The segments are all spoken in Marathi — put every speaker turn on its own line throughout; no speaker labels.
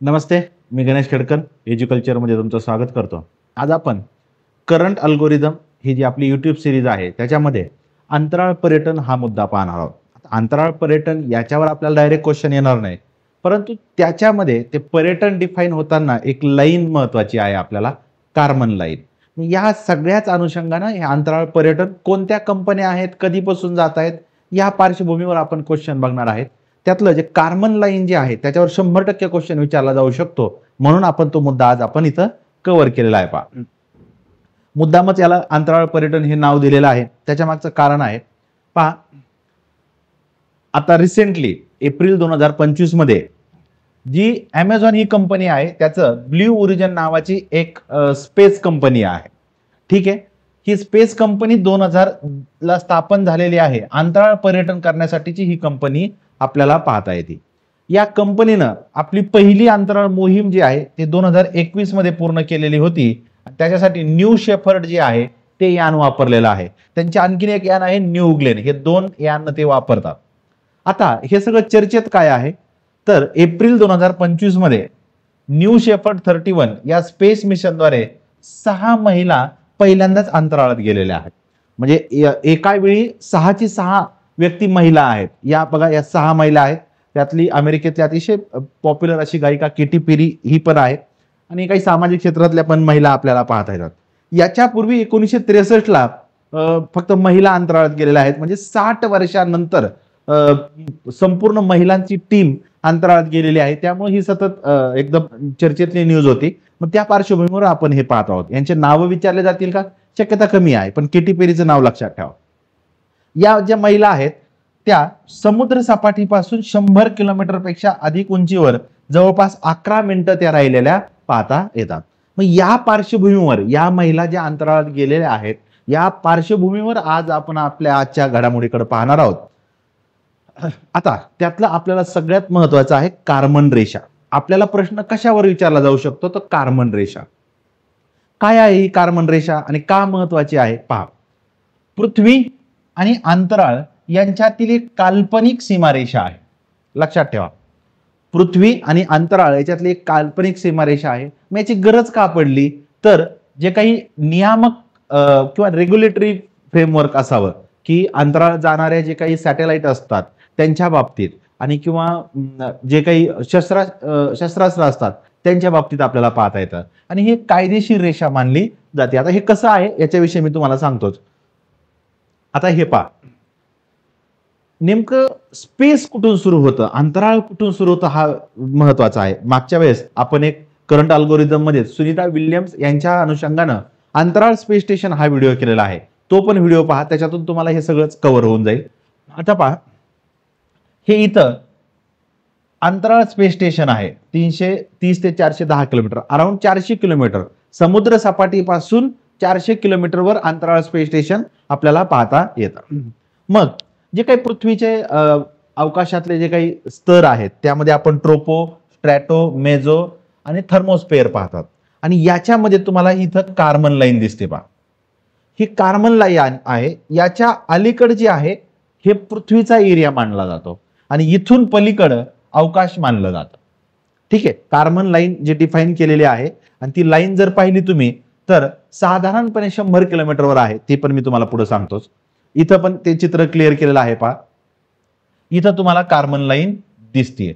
नमस्ते, मी गणेश खेडकर एज्युकल्चरमध्ये तुमचं स्वागत करतो। आज आपण करंट अल्गोरिदम ही जी आपली यूट्यूब सिरीज आहे त्याच्यामध्ये अंतराळ पर्यटन हा मुद्दा पाहणार आहोत। अंतराळ पर्यटन याच्यावर आपल्याला डायरेक्ट क्वेश्चन येणार नाही, परंतु त्याच्यामध्ये ते पर्यटन डिफाइन होताना एक लाईन महत्त्वाची आहे आपल्याला, कार्बन लाईन। या सगळ्याच अनुषंगाने हे अंतराळ पर्यटन कोणत्या कंपन्या आहेत, कधीपासून जात आहेत, या पार्श्वभूमीवर आपण क्वेश्चन बघणार आहेत। त्यातलं जे कार्बन लाईन जे आहे त्याच्यावर 100% क्वेश्चन विचारला जाऊ शकतो, म्हणून आपण तो मुद्दा आज आपण इथं कव्हर केलेला आहे। पहा, मुद्दामच याला अंतराळ पर्यटन हे नाव दिलेलं आहे, त्याच्या मागचं कारण आहे पहा। आता रिसेंटली एप्रिल 2025 मध्ये जी Amazon ही कंपनी आहे त्याचं ब्ल्यू ओरिजिन नावाची एक स्पेस कंपनी आहे, ठीक आहे। ही स्पेस कंपनी 2000 ला स्थापन झालेली आहे। अंतराळ पर्यटन करण्यासाठीची ही कंपनी आपल्याला पाहता येते। या कंपनीनं आपली पहिली अंतराळ मोहीम जी आहे ते 2021 मध्ये पूर्ण केलेली होती। त्याच्यासाठी न्यू शेफर्ड जे आहे ते यान वापरलेलं आहे। त्यांचे आणखीन एक यान आहे न्यू ग्लेन, हे दोन यान ते वापरतात। आता हे सगळं चर्चेत काय आहे तर एप्रिल 2025 मध्ये न्यू शेफर्ड 31 या स्पेस मिशनद्वारे 6 महिला पहिल्यांदाच अंतराळात गेलेल्या आहेत। म्हणजे एका वेळी 6 ची 6 व्यक्ती महिला आहेत। या बघा, या 6 महिला आहेत, त्यातली अमेरिकेतली अतिशय पॉप्युलर अशी गायिका केटी पेरी ही पण आहे, आणि काही सामाजिक क्षेत्रातल्या पण महिला आपल्याला पाहता येतात। याच्यापूर्वी 1963 ला फक्त महिला अंतराळात गेलेल्या आहेत। म्हणजे 60 वर्षांनंतर संपूर्ण महिलांची टीम अंतराळात गेलेली आहे। त्यामुळे ही सतत एकदम चर्चेतली न्यूज होती। मग त्या पार्श्वभूमीवर आपण हे पाहत आहोत। यांचे नाव विचारले जातील का, शक्यता कमी आहे, पण केटी पेरीचं नाव लक्षात ठेवा। या ज्या महिला आहेत त्या समुद्र सपाटीपासून 100 किलोमीटर पेक्षा अधिक उंचीवर जवळपास 11 मिनिटं त्या राहिलेल्या पाहता येतात। मग या पार्श्वभूमीवर या महिला ज्या अंतराळात गेलेल्या आहेत, या पार्श्वभूमीवर आज आपण आपल्या आजच्या घडामोडीकडे पाहणार आहोत। आता त्यातला आपल्याला सगळ्यात महत्त्वाचा आहे कार्बन रेषा। आपल्याला प्रश्न कशावर विचारला जाऊ शकतो तर कार्बन रेषा काय आहे, ही कार्बन रेषा आणि का महत्त्वाची आहे पहा। पृथ्वी आणि अंतराळ यांच्यातील एक काल्पनिक सीमारेषा आहे, लक्षात ठेवा। पृथ्वी आणि अंतराळ याच्यातली एक काल्पनिक सीमारेषा आहे। मग याची गरज का पडली तर जे काही नियामक किंवा रेग्युलेटरी फ्रेमवर्क असावं, की अंतराळ जाणारे जे काही सॅटेलाइट असतात त्यांच्या बाबतीत, आणि किंवा जे काही शस्त्रास्त्र असतात त्यांच्या बाबतीत आपल्याला पाहता येतं, आणि हे कायदेशीर रेषा मानली जाते। आता हे कसं आहे याच्याविषयी मी तुम्हाला सांगतोच। आता हे पहा, नेमकं स्पेस कुठून सुरू होतं, अंतराळ कुठून सुरू होतं हा महत्वाचा आहे। मागच्या वेळेस आपण एक करंट अल्गोरिदम मध्ये सुनीता विल्यम्स यांच्या अनुषंगानं अंतराळ स्पेस स्टेशन हा व्हिडिओ केलेला आहे, तो पण व्हिडिओ पहा, त्याच्यातून तुम्हाला हे सगळंच कव्हर होऊन जाईल। आता पहा, हे इथं अंतराळ स्पेस स्टेशन आहे 330 ते 410 किलोमीटर, अराउंड 400 किलोमीटर समुद्र सपाटीपासून 400 किलोमीटरवर अंतराळ स्पेस स्टेशन आपल्याला पाहता येतं। मग जे काही पृथ्वीचे अवकाशातले जे काही स्तर आहेत त्यामध्ये आपण ट्रोपो, स्ट्रॅटो, मेजो आणि थर्मोस्फेअर पाहतात, आणि याच्यामध्ये तुम्हाला इथं कार्बन लाईन दिसते पहा। ही कार्बन लाईन आहे, याच्या अलीकडे जे आहे हे पृथ्वीचा एरिया मानला जातो, आणि इथून पलीकडे अवकाश मानलं जातं, ठीक आहे। कार्बन लाईन जे डिफाइन केलेली आहे, आणि ती लाईन जर पाहिली तुम्ही तर साधारणपणे 100 किलोमीटरवर आहे, ते पण मी तुम्हाला पुढे सांगतोच। इथं पण ते चित्र क्लिअर केलेलं आहे पहा, इथं तुम्हाला कार्बन लाईन दिसते।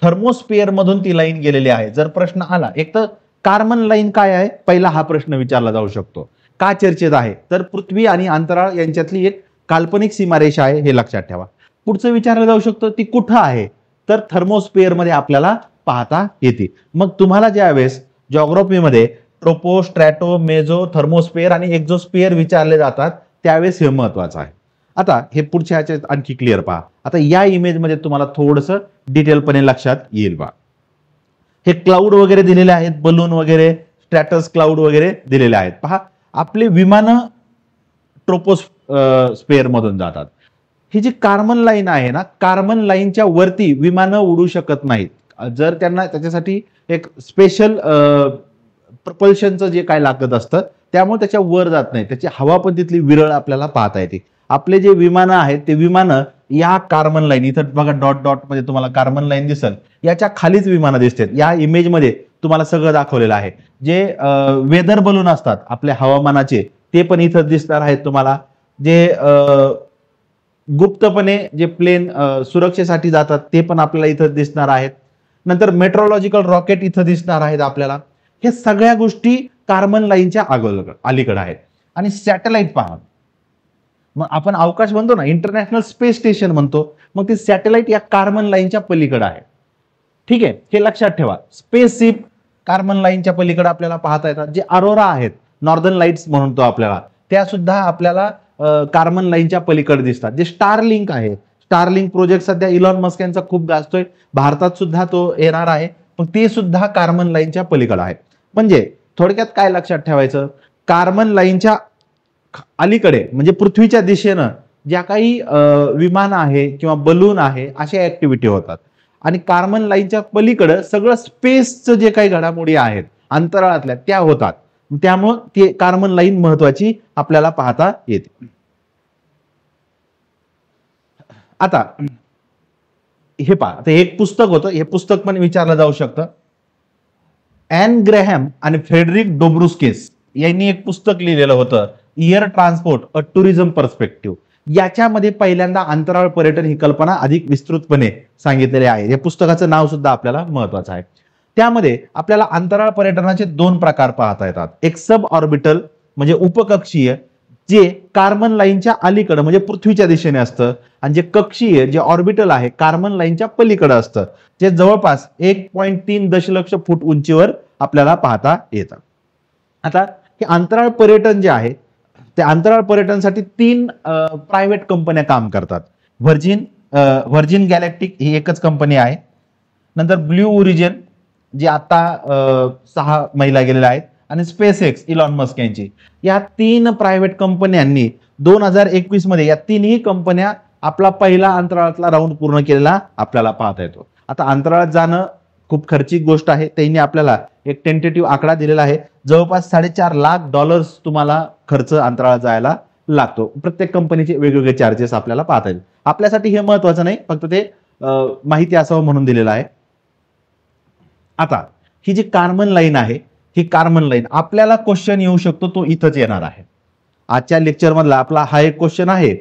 थर्मोस्फिअर मधून ती लाईन गेलेली आहे। जर प्रश्न आला, एक तर कार्बन लाईन काय आहे पहिला हा प्रश्न विचारला जाऊ शकतो, का चर्चेत आहे तर पृथ्वी आणि अंतराळ यांच्यातली एक काल्पनिक सीमारेषा आहे, हे लक्षात ठेवा। पुढचं विचारलं जाऊ शकतं ती कुठं आहे तर थर्मोस्फिअर मध्ये आपल्याला पाहता येते। मग तुम्हाला ज्यावेळेस जिओग्राफीमध्ये ट्रोपो, स्ट्रॅटो, मेजो, थर्मोस्फिअर आणि एक्झोस्फिअर विचारले जातात त्यावेळेस हे महत्वाचं आहे। आता हे पुढच्या ह्याच्यात आणखी क्लिअर पहा। आता या इमेज मध्ये तुम्हाला थोडंसं डिटेलपणे लक्षात येईल पहा। हे क्लाउड वगैरे दिलेले आहेत, बलून वगैरे, स्ट्रॅटस क्लाउड वगैरे दिलेले आहेत पहा। आपले विमानं ट्रोपोस्फिअर मधून जातात। ही जी कार्बन लाईन आहे ना, कार्बन लाईनच्या वरती विमानं उडू शकत नाहीत, जर त्यांना त्याच्यासाठी एक स्पेशल प्रपल्शनचं जे काय लागत असतं त्यामुळे त्याच्या वर जात नाही, त्याची हवा पण तिथली विरळ आपल्याला पाहता येते। आपले जे विमानं आहेत ते विमानं या कार्बन लाईन इथं बघा डॉट डॉट मध्ये तुम्हाला कार्बन लाईन दिसेल, याच्या खालीच विमानं दिसतात. या इमेजमध्ये तुम्हाला सगळं दाखवलेलं आहे. जे वेदर बलून असतात आपल्या हवामानाचे ते पण इथं दिसणार आहेत तुम्हाला. जे गुप्तपणे जे प्लेन सुरक्षेसाठी जातात ते पण आपल्याला इथं दिसणार आहेत. नंतर मेट्रोलॉजिकल रॉकेट इथं दिसणार आहेत आपल्याला. हे सगळ्या गोष्टी कार्बन लाईनच्या अलीकडे आहेत. आणि सॅटेलाइट पहा, मग आपण अवकाश म्हणतो ना, इंटरनॅशनल स्पेस स्टेशन म्हणतो, मग ते सॅटेलाइट या कार्बन लाईनच्या पलीकडे आहे. ठीक आहे, हे लक्षात ठेवा. स्पेसशिप कार्बन लाईनच्या पलीकडे आपल्याला पाहता येतात. जे अरोरा आहेत, नॉर्दर्न लाईट्स म्हणतो आपल्याला, त्या सुद्धा आपल्याला कार्बन लाईनच्या पलीकडे दिसतात. जे स्टारलिंक आहे, स्टारलिंक प्रोजेक्ट सध्या इलॉन मस्क यांचा खूप गाजतोय, भारतात सुद्धा तो येणार आहे, पण ते सुद्धा कार्बन लाईनच्या पलीकडे आहे. म्हणजे थोडक्यात काय लक्षात ठेवायचं, कार्बन लाईनच्या अलीकडे म्हणजे पृथ्वीच्या दिशेनं ज्या काही विमान आहे किंवा बलून आहे अशा ऍक्टिव्हिटी होतात. आणि कार्बन लाईनच्या पलीकडे सगळं स्पेसचं जे काही घडामोडी आहेत अंतराळातल्या त्या होतात. त्यामुळे ते कार्बन लाईन महत्वाची आपल्याला पाहता येते. आता हे पहा, ते एक पुस्तक होतं, हे पुस्तक पण विचारलं जाऊ शकतं. ॲन ग्रॅहम आणि फ्रेडरिक डोब्रुस्किस यांनी एक पुस्तक लिहिलेलं होतं, एअर ट्रान्सपोर्ट अ टुरिझम पर्स्पेक्टिव्ह. याच्यामध्ये पहिल्यांदा अंतराळ पर्यटन ही कल्पना अधिक विस्तृतपणे सांगितलेली आहे. या पुस्तकाचं नाव सुद्धा आपल्याला महत्वाचं आहे. त्यामध्ये आपल्याला अंतराळ पर्यटनाचे दोन प्रकार पाहता येतात. एक सब ऑर्बिटल म्हणजे उपकक्षीय, जे कार्बन लाईनच्या अलीकडे म्हणजे पृथ्वीच्या दिशेने असतं, आणि जे कक्षीय जे ऑर्बिटल आहे कार्बन लाईनच्या पलीकडे असतं, जे जवळपास 1.3 दशलक्ष फूट उंचीवर आपल्याला पाहता येतं. आता हे अंतराळ पर्यटन जे आहे, त्या अंतराळ पर्यटनासाठी 3 प्रायव्हेट कंपन्या काम करतात. व्हर्जिन गॅलेक्टिक ही एकच कंपनी आहे. नंतर ब्ल्यू ओरिजिन जे आता 6 महिला गेलेल्या आहेत, आणि स्पेस एक्स इलॉन मस्क यांची. या 3 प्रायव्हेट कंपन्यांनी 2021 मध्ये या 3ही कंपन्या आपला पहिला अंतराळातला राऊंड पूर्ण केलेला आपल्याला पाहता येतो. आता अंतराळात जाणं खूप खर्चिक गोष्ट आहे. त्यांनी आपल्याला एक टेंटेटिव्ह आकडा दिलेला आहे, जवळपास $4.5 लाख तुम्हाला खर्च अंतराळात जायला लागतो. प्रत्येक कंपनीचे वेगवेगळे चार्जेस आपल्याला पाहता येईल. आपल्यासाठी हे महत्वाचं नाही, फक्त ते माहिती असावं म्हणून दिलेलं आहे. आता ही जी कार्बन लाईन आहे, ही कार्बन लाईन आपल्याला क्वेश्चन येऊ शकतो, तो इथंच येणार आहे. आजच्या लेक्चर मधला आपला हा एक क्वेश्चन आहे.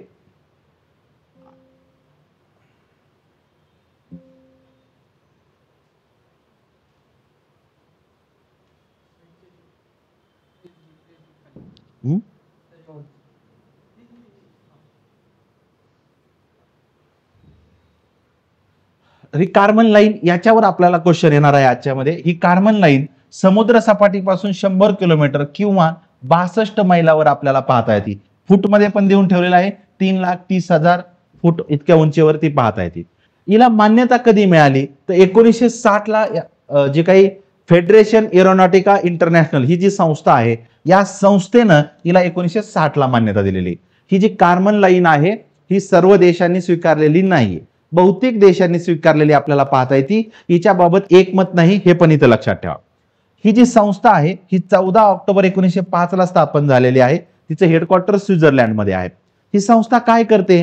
ही कार्बन लाईन याच्यावर आपल्याला क्वेश्चन येणार आहे आजच्या मध्ये. ही कार्बन लाईन समुद्र सपाटीपासून 100 किलोमीटर किंवा 62 मैलावर आपल्याला पाहता येते. फूटमध्ये पण देऊन ठेवलेला आहे, 3,30,000 फूट इतक्या उंचीवरती पाहता येते. हिला मान्यता कधी मिळाली तर 1960 ला जे काही फेडरेशन एरोनॉटिका इंटरनॅशनल ही जी संस्था आहे, या संस्थेनं हिला 1960 ला मान्यता दिलेली. ही जी कार्बन लाईन आहे ही सर्व देशांनी स्वीकारलेली नाही, बहुतेक देशांनी स्वीकारलेली आपल्याला पाहता येते. हिच्याबाबत एकमत नाही, हे पण इथं लक्षात ठेवा. ही जी संस्था आहे ही 14 ऑक्टोबर 1905 ला स्थापन झालेली आहे. तिचं हेडक्वार्टर स्वित्झर्लंड मध्ये आहे. ही संस्था काय करते,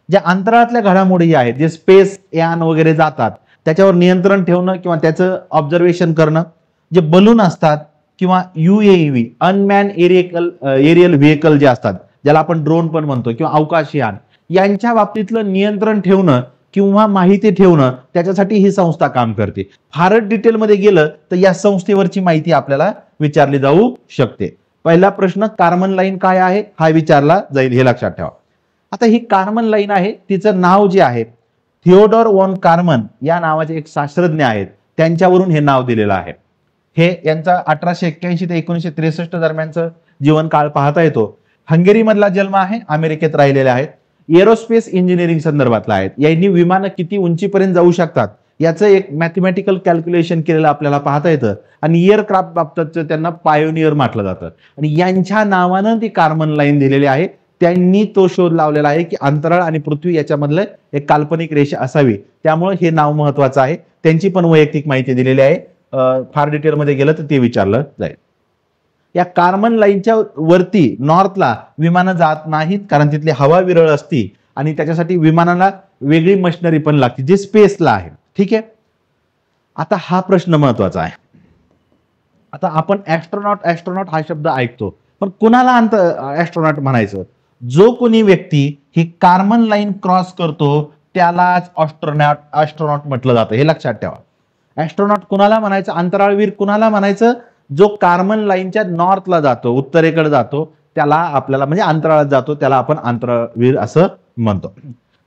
ज्या अंतराळातल्या घडामोडी आहेत, जे स्पेस यान वगैरे जातात त्याच्यावर नियंत्रण ठेवणं किंवा त्याचं ऑब्झर्वेशन करणं, जे बलून असतात किंवा UAV अनमॅन एरियल व्हेकल जे असतात, ज्याला आपण ड्रोन पण म्हणतो, किंवा अवकाशयान, यांच्या बाबतीतलं नियंत्रण ठेवणं किंवा माहिती ठेवणं, त्याच्यासाठी ही संस्था काम करते. फारच डिटेलमध्ये गेलं तर या संस्थेवरची माहिती आपल्याला विचारली जाऊ शकते. पहिला प्रश्न कार्बन लाईन काय आहे हा विचारला जाईल, हे लक्षात ठेवा. आता ही कार्बन लाईन आहे, तिचं नाव जे आहे थिओडोर वॉन कार्बन या नावाचे एक शास्त्रज्ञ आहेत, त्यांच्यावरून हे नाव दिलेलं आहे. हे यांचा 1881 ते 1963 दरम्यानचं जीवनकाळ पाहता येतो. हंगेरी मधला जन्म आहे, अमेरिकेत राहिलेले आहेत. एरोस्पेस इंजिनिअरिंग संदर्भातला आहेत. यांनी विमानं किती उंचीपर्यंत जाऊ शकतात याचं एक मॅथमॅटिकल कॅल्क्युलेशन केलेलं आपल्याला पाहता येतं. आणि एअरक्राफ्ट बाबतीत त्यांना पायोनियर म्हटलं जातं. आणि यांच्या नावानं ती कार्बन लाईन दिलेली आहे. त्यांनी तो शोध लावलेला आहे की अंतराळ आणि पृथ्वी याच्यामधलं एक काल्पनिक रेषा असावी, त्यामुळे हे नाव महत्वाचं आहे. त्यांची पण वैयक्तिक माहिती दिलेली आहे. फार डिटेलमध्ये गेलं तर ते विचारलं जाईल. या कार्बन लाईनच्या वरती नॉर्थला विमानं जात नाहीत, कारण तिथली हवा विरळ असती आणि त्याच्यासाठी विमानाला वेगळी मशिनरी पण लागते जी स्पेसला आहे. ठीक आहे, आता हा प्रश्न महत्वाचा आहे. आता आपण ऍस्ट्रॉनॉट हा शब्द ऐकतो, पण कुणाला ऍस्ट्रॉनॉट म्हणायचं? जो कोणी व्यक्ती ही कार्बन लाईन क्रॉस करतो त्यालाच ऍस्ट्रॉनॉट म्हटलं जातं, हे लक्षात ठेवा. ऍस्ट्रॉनॉट कुणाला म्हणायचं? अंतराळवीर कुणाला म्हणायचं? जो कार्बन लाईनच्या नॉर्थला जातो, उत्तरेकडे जातो, त्याला आपल्याला म्हणजे अंतराळात जातो, त्याला आपण अंतराळवीर असं म्हणतो.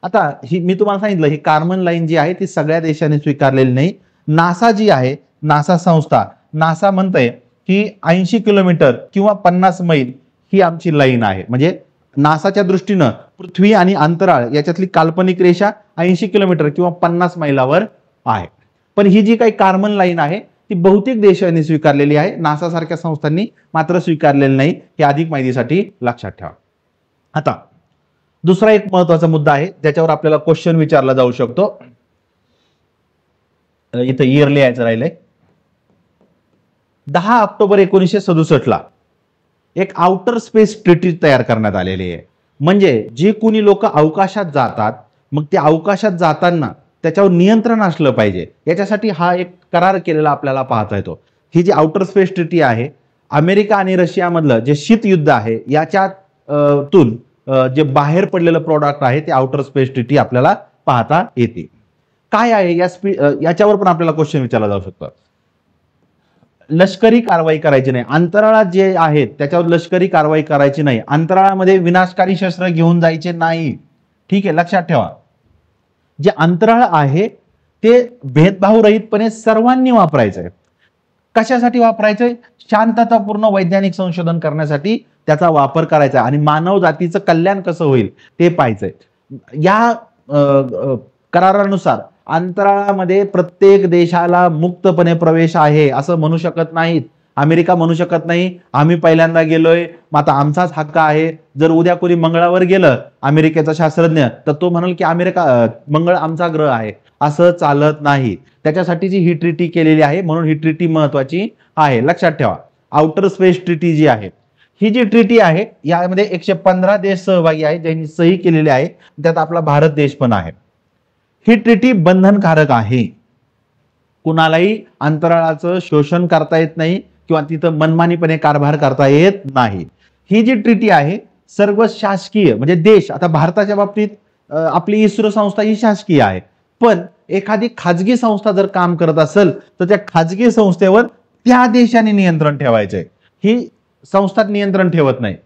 आता ही मी तुम्हाला सांगितलं, ही कार्बन लाईन जी आहे ती सगळ्या देशांनी स्वीकारलेली नाही. नासा जी आहे, नासा संस्था, नासा म्हणतंय की 80 किलोमीटर किंवा 50 मैल ही आमची लाईन आहे. म्हणजे नासाच्या दृष्टीनं पृथ्वी आणि अंतराळ याच्यातली काल्पनिक रेषा 80 किलोमीटर किंवा 50 मैलावर आहे. पण ही जी काही कार्बन लाईन आहे ती बहुतेक देशांनी स्वीकारलेली आहे, नासा सारख्या संस्थांनी मात्र स्वीकारलेली नाही. हे अधिक माहितीसाठी लक्षात ठेवा. आता दुसरा एक महत्वाचा मुद्दा आहे ज्याच्यावर आपल्याला क्वेश्चन विचारला जाऊ शकतो. इथं इयर लिहायचं राहिलंय. 10 ऑक्टोबर 1967 ला एक आउटर स्पेस ट्रीटी तयार करण्यात आलेली आहे. म्हणजे जे कोणी लोक अवकाशात जातात, मग ते अवकाशात जाताना त्याच्यावर नियंत्रण असलं पाहिजे, याच्यासाठी हा एक करार केलेला आपल्याला पाहता येतो. ही जी आउटर स्पेस ट्रीटी आहे, अमेरिका आणि रशियामधलं जे शीतयुद्ध आहे याच्यातून जे बाहेर पडलेलं प्रोडक्ट आहे ते आउटर स्पेस ट्रीटी आपल्याला पाहता येते. काय आहे याच्यावर पण आपल्याला क्वेश्चन विचारला जाऊ शकतो. लष्करी कारवाई करायची नाही, अंतराळात जे आहेत त्याच्यावर लष्करी कारवाई करायची नाही, अंतराळामध्ये विनाशकारी शस्त्र घेऊन जायचे नाही. ठीक आहे, लक्षात ठेवा. जे अंतराळ आहे ते भेदभाव रहितपणे सर्वांनी वापरायचंय. कशासाठी वापरायचंय? शांततापूर्ण वैज्ञानिक संशोधन करण्यासाठी त्याचा वापर करायचा आणि मानव जातीचं कल्याण कसं होईल ते पाहायचंय. या करारानुसार अंतराळामध्ये प्रत्येक देशाला मुक्तपणे प्रवेश आहे असं म्हणू शकत नाहीत. अमेरिका म्हणू शकत नाही आम्ही पहिल्यांदा गेलोय मग आता आमचाच हक्क आहे. जर उद्या कोणी मंगळावर गेलं अमेरिकेचा शास्त्रज्ञ तर तो म्हणाल की मंगळ आमचा ग्रह आहे, असं चालत नाही. त्याच्यासाठीची ही ट्रीटी केलेली आहे, म्हणून ही ट्रीटी महत्वाची आहे. लक्षात ठेवा, आउटर स्पेस ट्रीटी जी आहे, ही जी ट्रीटी आहे यामध्ये 115 देश सहभागी आहेत ज्यांनी सही केलेली आहे, त्यात आपला भारत देश पण आहे. ही ट्रीटी बंधनकारक आहे. कुणालाही अंतराळाचं शोषण करता येत नाही किंवा तिथं मनमानीपणे कारभार करता येत नाही. ही जी ट्रीटी आहे सर्व शासकीय म्हणजे देश, आता भारताच्या बाबतीत आपली इस्रो संस्था ही शासकीय आहे, पण एखादी खाजगी संस्था जर काम करत असेल तर त्या खाजगी संस्थेवर त्या देशाने नियंत्रण ठेवायचंय. ही संस्था नियंत्रण ठेवत नाही.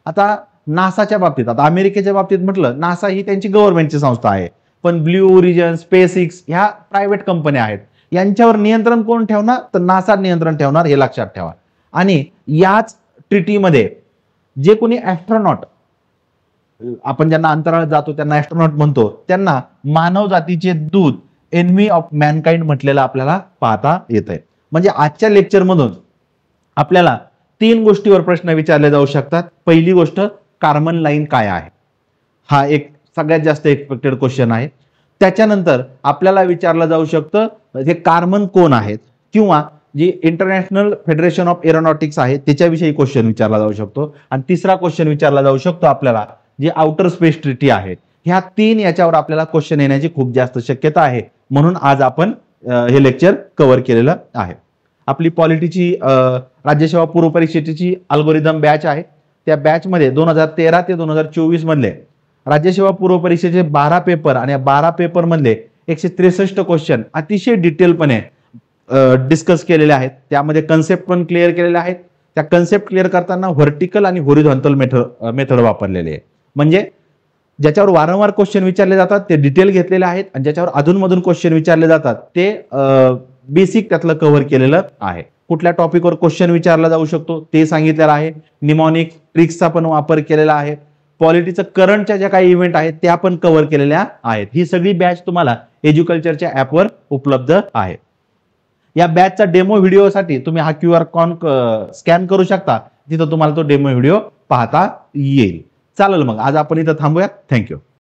आता नासाच्या बाबतीत, आता अमेरिकेच्या बाबतीत म्हटलं, नासा ही त्यांची गव्हर्नमेंटची संस्था आहे, पण ब्ल्यू ओरिजिन, स्पेसएक्स ह्या प्रायव्हेट कंपन्या आहेत. यांच्यावर नियंत्रण कोण ठेवणार? तर नासा नियंत्रण ठेवणार, हे लक्षात ठेवा. आणि याच ट्रीटीमध्ये जे कोणी ऍस्ट्रॉनॉट, आपण ज्यांना अंतराळात जातो त्यांना ऍस्ट्रॉनॉट म्हणतो, त्यांना मानव जातीचे दूत, एनवी ऑफ मॅनकाइंड म्हटलेलं आपल्याला पाहता येत आहे. म्हणजे आजच्या लेक्चर मधून आपल्याला 3 गोष्टीवर प्रश्न विचारले जाऊ शकतात. पहिली गोष्ट, कार्बन लाईन काय आहे, हा एक सगळ्यात जास्त एक्सपेक्टेड क्वेश्चन आहे. त्याच्यानंतर आपल्याला विचारलं जाऊ शकतं हे कार्बन कोण आहेत, किंवा जी इंटरनॅशनल फेडरेशन ऑफ एरोनॉटिक्स आहे त्याच्याविषयी क्वेश्चन विचारला जाऊ शकतो. आणि तिसरा क्वेश्चन विचारला जाऊ शकतो आपल्याला जे आउटर स्पेस ट्रीटी आहे. ह्या 3 याच्यावर आपल्याला क्वेश्चन येण्याची खूप जास्त शक्यता आहे, म्हणून आज आपण हे लेक्चर कव्हर केलेलं आहे. आपली पॉलिटीची राज्यसेवा पूर्व परीक्षेची अल्गोरिदम बॅच आहे. त्या बॅच मध्ये 2013 ते 2024 मधले राज्यसेवा पूर्व परीक्षेचे 12 पेपर आणि 12 पेपर मधले 163 क्वेश्चन अतिशय डिटेलपणे डिस्कस केलेले आहेत. त्यामध्ये कन्सेप्ट पण क्लिअर केलेले आहेत. त्या कन्सेप्ट क्लिअर करताना व्हर्टिकल आणि हॉरिझॉन्टल मेथड वापरलेले आहे. म्हणजे ज्याच्यावर वारंवार क्वेश्चन विचारले जातात ते डिटेल घेतलेले आहेत, आणि ज्याच्यावर अधूनमधून क्वेश्चन विचारले जातात ते बेसिक त्यातलं कव्हर केलेलं आहे. कुठल्या टॉपिकवर क्वेश्चन विचारला जाऊ शकतो ते सांगितलेलं आहे. निमॉनिक ट्रिक्सचा पण वापर केलेला आहे. पॉलिटीचं करंटच्या ज्या काही इव्हेंट आहेत त्या पण कव्हर केलेल्या आहेत. ही सगळी बॅच तुम्हाला एज्युकल्चरच्या ऍपवर उपलब्ध आहे. या बॅचचा डेमो व्हिडिओसाठी तुम्ही हा QR कोड स्कॅन करू शकता, तिथं तुम्हाला तो डेमो व्हिडिओ पाहता येईल. चालेल, मग आज आपण इथं थांबूया. थँक्यू.